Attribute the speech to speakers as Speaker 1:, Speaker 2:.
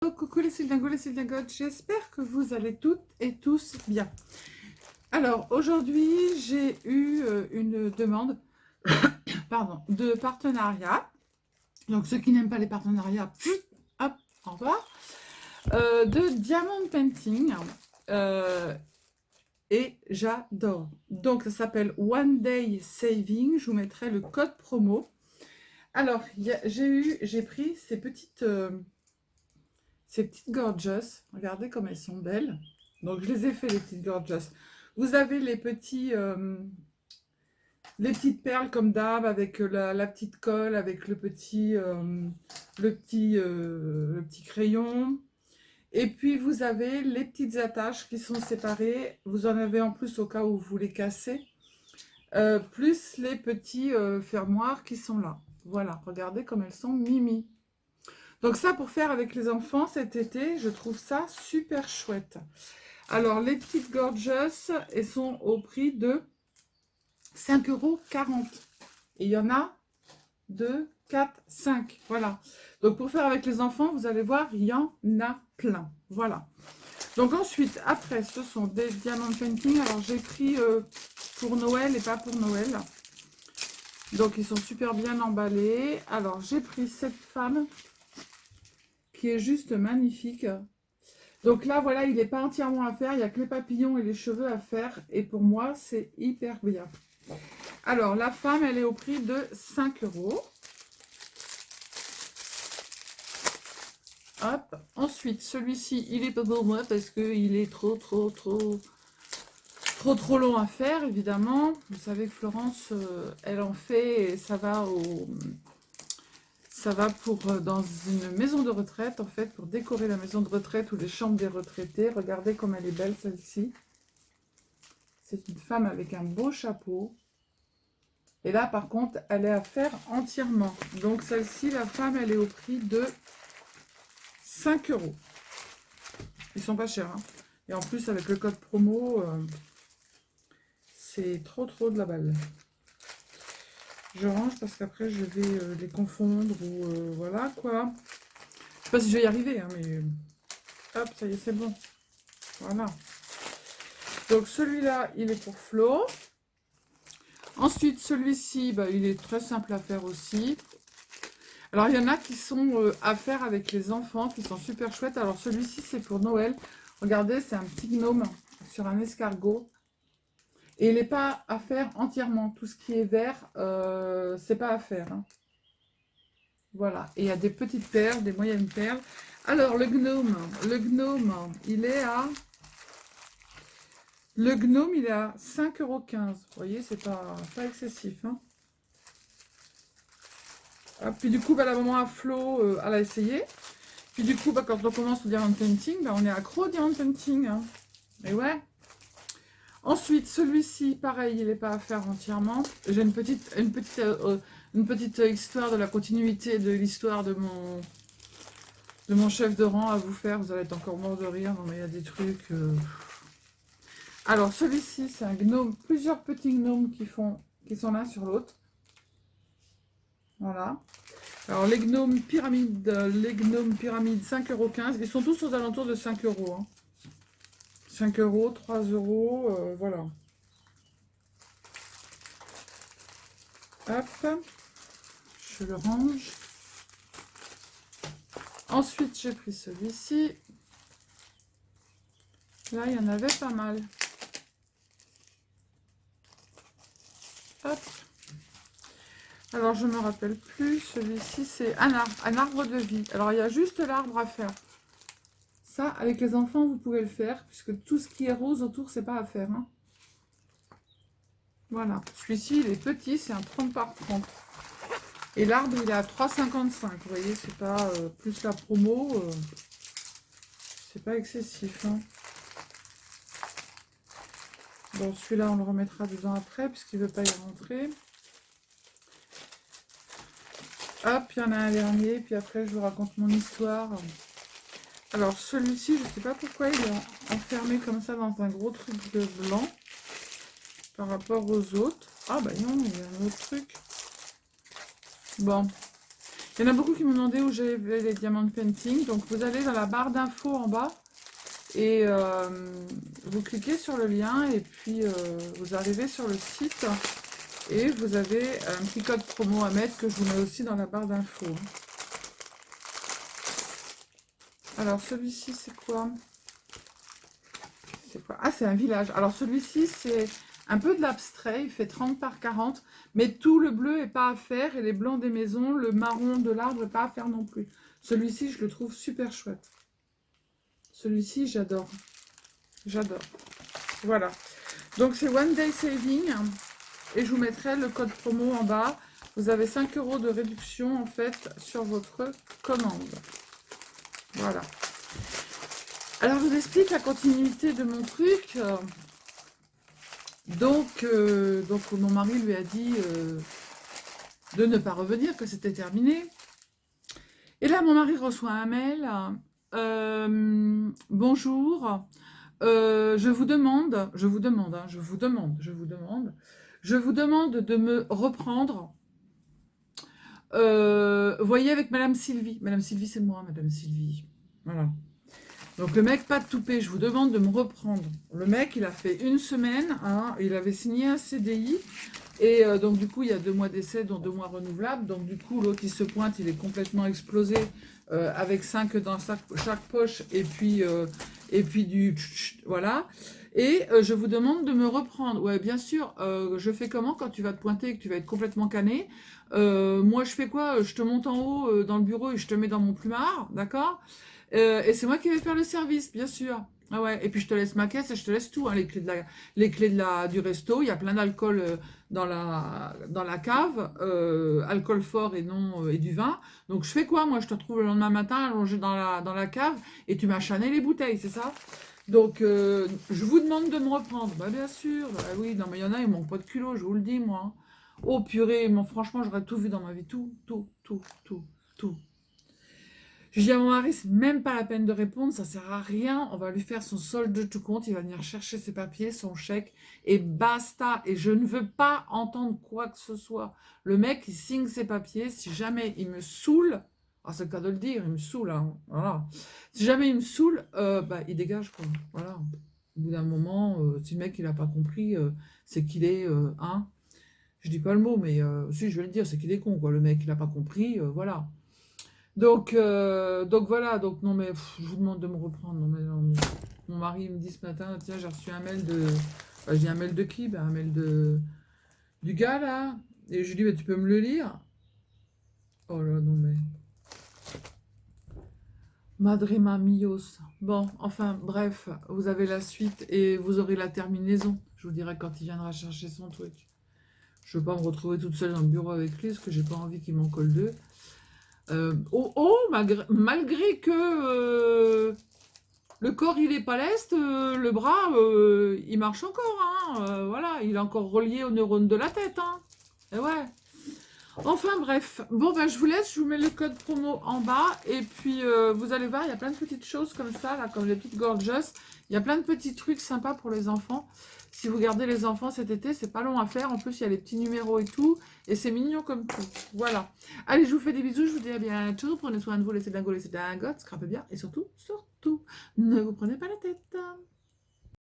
Speaker 1: Coucou les Sylvingotes, j'espère que vous allez toutes et tous bien. Alors aujourd'hui j'ai eu une demande pardon, de partenariat. Donc ceux qui n'aiment pas les partenariats, hop, au revoir. De diamond painting et j'adore. Donc ça s'appelle One Day Saving, je vous mettrai le code promo. Alors j'ai pris ces petites gorgeous, regardez comme elles sont belles. Donc je les ai fait les petites gorgeous. Vous avez les petites perles comme d'hab avec la petite colle, avec le petit crayon. Et puis vous avez les petites attaches qui sont séparées. Vous en avez en plus au cas où vous les cassez. Plus les petits fermoirs qui sont là. Voilà, regardez comme elles sont mimi. Donc ça, pour faire avec les enfants cet été, je trouve ça super chouette. Alors, les petites gorgeous, elles sont au prix de 5,40 €. Et il y en a 2, 4, 5. Voilà. Donc, pour faire avec les enfants, vous allez voir, il y en a plein. Voilà. Donc ensuite, après, ce sont des diamond painting. Alors, j'ai pris pour Noël et pas pour Noël. Donc, ils sont super bien emballés. Alors, j'ai pris cette femme qui est juste magnifique. Donc là, voilà, il n'est pas entièrement à faire. Il n'y a que les papillons et les cheveux à faire. Et pour moi, c'est hyper bien. Alors, la femme, elle est au prix de 5 €. Hop. Ensuite, celui-ci, il est pas pour moi parce qu'il est trop long à faire, évidemment. Vous savez que Florence, elle en fait et ça va pour dans une maison de retraite, en fait, pour décorer la maison de retraite ou les chambres des retraités. Regardez comme elle est belle, celle-ci. C'est une femme avec un beau chapeau. Et là, par contre, elle est à faire entièrement. Donc, celle-ci, la femme, elle est au prix de 5 €. Ils sont pas chers, hein. Et en plus, avec le code promo, c'est trop de la balle. Je range parce qu'après, je vais les confondre ou voilà, quoi. Je sais pas si je vais y arriver, hein, mais hop, ça y est, c'est bon. Voilà. Donc, celui-là, il est pour Flo. Ensuite, celui-ci, bah, il est très simple à faire aussi. Alors, il y en a qui sont à faire avec les enfants, qui sont super chouettes. Alors, celui-ci, c'est pour Noël. Regardez, c'est un petit gnome sur un escargot. Et il n'est pas à faire entièrement. Tout ce qui est vert, c'est pas à faire, hein. Voilà. Et il y a des petites perles, des moyennes perles. Alors, le gnome, il est à... Le gnome, il est à 5,15 €. Vous voyez, c'est pas excessif, hein. Ah, puis du coup, bah, la maman à Flo, elle a essayé. Puis du coup, bah, quand on commence au diamond painting, bah, on est accro au diamond painting, hein. Et ouais. Ensuite, celui-ci, pareil, il n'est pas à faire entièrement. J'ai une petite histoire de la continuité de l'histoire de mon chef de rang à vous faire. Vous allez être encore mort de rire. Non, mais il y a des trucs... Alors, celui-ci, c'est un gnome. Plusieurs petits gnomes qui sont l'un sur l'autre. Voilà. Alors, les gnomes pyramides, 5,15 €. Ils sont tous aux alentours de 5 €. Hein. 5 €, 3 €, voilà. Hop, je le range. Ensuite, j'ai pris celui-ci. Là, il y en avait pas mal. Hop. Alors, je ne me rappelle plus. Celui-ci, c'est un arbre de vie. Alors, il y a juste l'arbre à faire. Ça, avec les enfants, vous pouvez le faire, puisque tout ce qui est rose autour, c'est pas à faire, hein. Voilà. Celui-ci, il est petit, c'est un 30 par 30. Et l'arbre, il est à 3,55. Vous voyez, c'est pas plus la promo. C'est pas excessif, hein. Bon, celui-là, on le remettra dedans après, puisqu'il ne veut pas y rentrer. Hop, il y en a un dernier, puis après, je vous raconte mon histoire. Alors, celui-ci, je ne sais pas pourquoi il est enfermé comme ça dans un gros truc de blanc par rapport aux autres. Ah, bah non, il y a un autre truc. Bon. Il y en a beaucoup qui me demandaient où j'avais les diamants painting. Donc vous allez dans la barre d'infos en bas et vous cliquez sur le lien et puis vous arrivez sur le site et vous avez un petit code promo à mettre que je vous mets aussi dans la barre d'infos. Alors celui-ci c'est quoi? C'est quoi? Ah, c'est un village. Alors celui-ci c'est un peu de l'abstrait, il fait 30 par 40, mais tout le bleu n'est pas à faire et les blancs des maisons, le marron de l'arbre n'est pas à faire non plus. Celui-ci, je le trouve super chouette. Celui-ci, j'adore. J'adore. Voilà. Donc c'est One Day Saving et je vous mettrai le code promo en bas. Vous avez 5 € de réduction en fait sur votre commande. Voilà. Alors je vous explique la continuité de mon truc. Donc mon mari lui a dit de ne pas revenir, que c'était terminé. Et là, mon mari reçoit un mail. Bonjour, je vous demande de me reprendre. Voyez avec Madame Sylvie. Madame Sylvie, c'est moi, Madame Sylvie. Voilà. Donc le mec, pas de toupet, je vous demande de me reprendre. Le mec, il a fait une semaine, hein, il avait signé un CDI, et donc du coup, il y a 2 mois d'essai, dont 2 mois renouvelables. Donc du coup, l'autre, il se pointe, il est complètement explosé, avec 5 dans chaque poche, et puis du... Voilà. Et je vous demande de me reprendre. Ouais, bien sûr, je fais comment quand tu vas te pointer et que tu vas être complètement cané? Moi, je fais quoi? Je te monte en haut dans le bureau et je te mets dans mon plumard, d'accord? Et c'est moi qui vais faire le service, bien sûr. Ah ouais. Et puis je te laisse ma caisse et je te laisse tout, hein, les clés du resto. Il y a plein d'alcool dans la cave, alcool fort et non et du vin. Donc je fais quoi? Moi, je te retrouve le lendemain matin allongé dans la cave et tu m'as chané les bouteilles, c'est ça? Donc je vous demande de me reprendre. Bah bien sûr. Bah oui, non mais il y en a, ils manquent pas de culot, je vous le dis moi. Oh purée, franchement, j'aurais tout vu dans ma vie, tout. Je dis à mon mari, c'est même pas la peine de répondre, ça sert à rien, on va lui faire son solde de tout compte, il va venir chercher ses papiers, son chèque, et basta. Et je ne veux pas entendre quoi que ce soit. Le mec, il signe ses papiers, si jamais il me saoule, ah, c'est le cas de le dire, il me saoule, hein, voilà. Si jamais il me saoule, bah, il dégage, quoi. Voilà. Au bout d'un moment, si le mec, il n'a pas compris, c'est qu'il est, hein, je dis pas le mot, mais si, je vais le dire, c'est qu'il est con, quoi. Le mec, il n'a pas compris, voilà. Donc voilà, donc non mais je vous demande de me reprendre. Non, mais, non, mon mari me dit ce matin, tiens, j'ai reçu un mail de... Bah, je dis un mail de qui? Bah, un mail du gars là. Et je lui dis, bah, tu peux me le lire? Oh là, non mais... Madre mios. Bon, enfin, bref, vous avez la suite et vous aurez la terminaison. Je vous dirai quand il viendra chercher son truc. Je ne veux pas me retrouver toute seule dans le bureau avec lui, parce que j'ai pas envie qu'il m'en colle deux. Malgré que le corps il est pas leste, le bras il marche encore, hein, voilà, il est encore relié aux neurones de la tête, hein. Et ouais. Enfin bref, bon ben je vous laisse, je vous mets le code promo en bas et puis vous allez voir, il y a plein de petites choses comme ça, là, comme les petites gorgeous, il y a plein de petits trucs sympas pour les enfants. Si vous gardez les enfants cet été, c'est pas long à faire, en plus il y a les petits numéros et tout, et c'est mignon comme tout, voilà. Allez, je vous fais des bisous, je vous dis à bientôt, prenez soin de vous, laissez dingo, laissez dingote, scrapez bien, et surtout, ne vous prenez pas la tête.